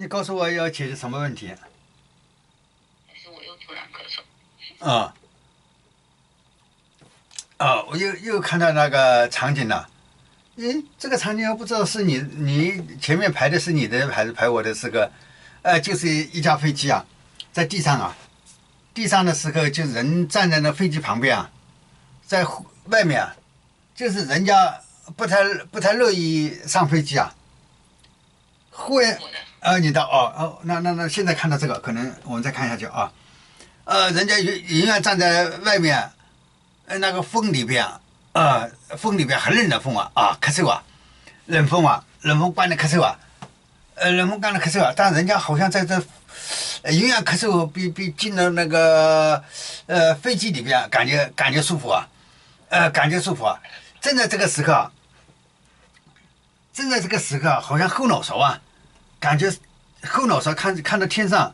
你告诉我要解决什么问题？但是我又突然咳嗽。啊我又看到那个场景了。诶，这个场景我不知道是你前面排的是你的还是排我的？是个，就是一架飞机啊，在地上啊，地上的时候就人站在那飞机旁边啊，在外面啊，就是人家不太乐意上飞机啊，忽然我的你的那现在看到这个，可能我们再看下去啊。人家永远站在外面，那个风里边，风里边很冷的风咳嗽啊，冷风啊，冷风灌的咳嗽啊，冷风灌的咳嗽啊，但人家好像在这，永远咳嗽比进了那个飞机里边感觉舒服啊，感觉舒服啊，正在这个时刻啊，好像后脑勺啊，感觉后脑勺看到天上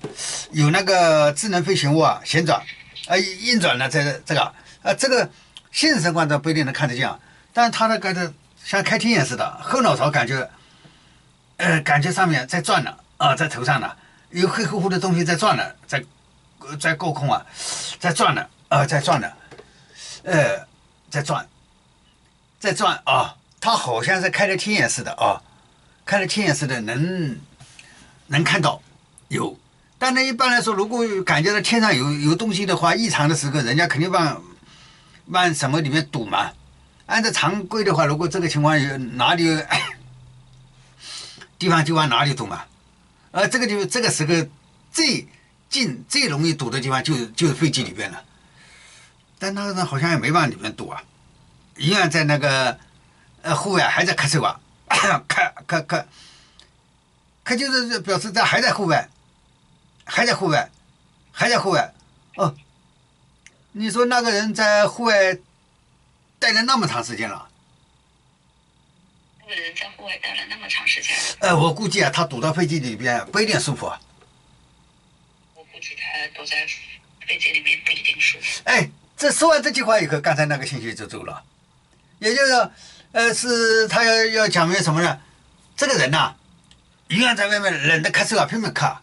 有那个智能飞行物啊旋转，运转的这个现实观众不一定能看得见啊，但是他那个像开天眼似的，后脑勺感觉上面在转呢在头上呢有黑乎乎的东西在转呢，在高空啊，在转呢在转呢，在转他好像是开了天眼似的开了天眼似的能看到有，但是一般来说，如果感觉到天上有东西的话，异常的时候，人家肯定往什么里面堵嘛。按照常规的话，如果这个情况有哪里有地方就往哪里堵嘛。这个时候最近最容易堵的地方就是飞机里边了，但那个人好像也没往里面堵啊，永远在那个户外还在咳嗽啊，咳就是表示还在户外，还在户外，还在户外。哦，你说那个人在户外待了那么长时间了？那个人在户外待了那么长时间，我估计啊，他堵到飞机里边不一定舒服啊。我估计他躲在飞机里面不一定舒服。哎，这说完这句话以后，刚才那个信息就走了。也就是说，是他要讲明什么呢？这个人呐、永远在外面冷的咳嗽啊，拼命咳，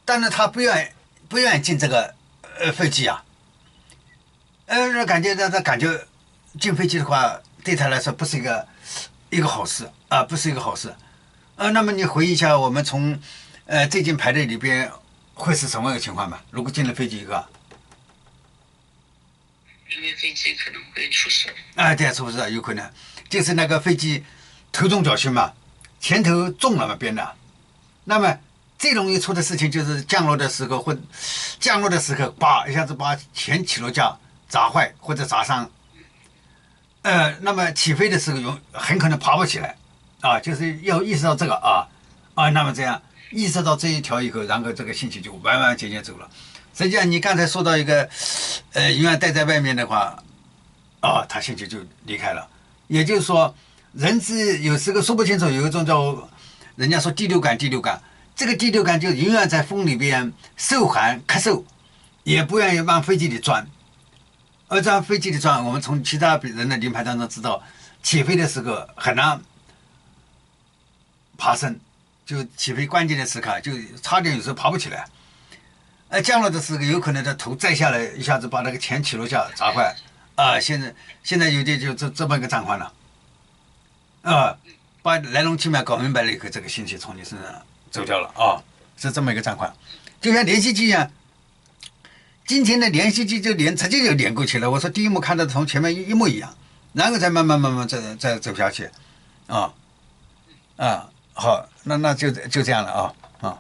但是他不愿意进这个飞机啊，感觉他感觉进飞机的话，对他来说不是一个好事啊，不是一个好事。那么你回忆一下，我们从最近排队里边会是什么个情况吧？如果进了飞机一个，因为飞机可能会出事。对，出事有可能，就是那个飞机头重脚轻嘛，前头重了嘛边的，那么最容易出的事情就是降落的时候一下子把前起落架砸坏或者砸伤，那么起飞的时候很可能爬不起来就是要意识到这个那么这样意识到这一条以后，然后这个信息就完完全全走了。实际上你刚才说到一个永远待在外面的话他兴趣就离开了。也就是说，人是有时候说不清楚，有一种叫人家说第六感，这个第六感就永远在风里边受寒咳嗽，也不愿意往飞机里钻。而这样飞机里钻，我们从其他人的临盘当中知道，起飞的时候很难爬升，就起飞关键的时刻就差点有时候爬不起来。降落的时候有可能的头摘下来，一下子把那个前起落架砸坏。现在有点就这么一个状况了。把来龙去脉搞明白了以后，这个信息从你身上走掉了是这么一个状况。就像连续剧一样，今天的连续剧就直接就连过去了。我说第一幕看到从前面一模一样，然后再慢慢再走下去好，那就这样了啊。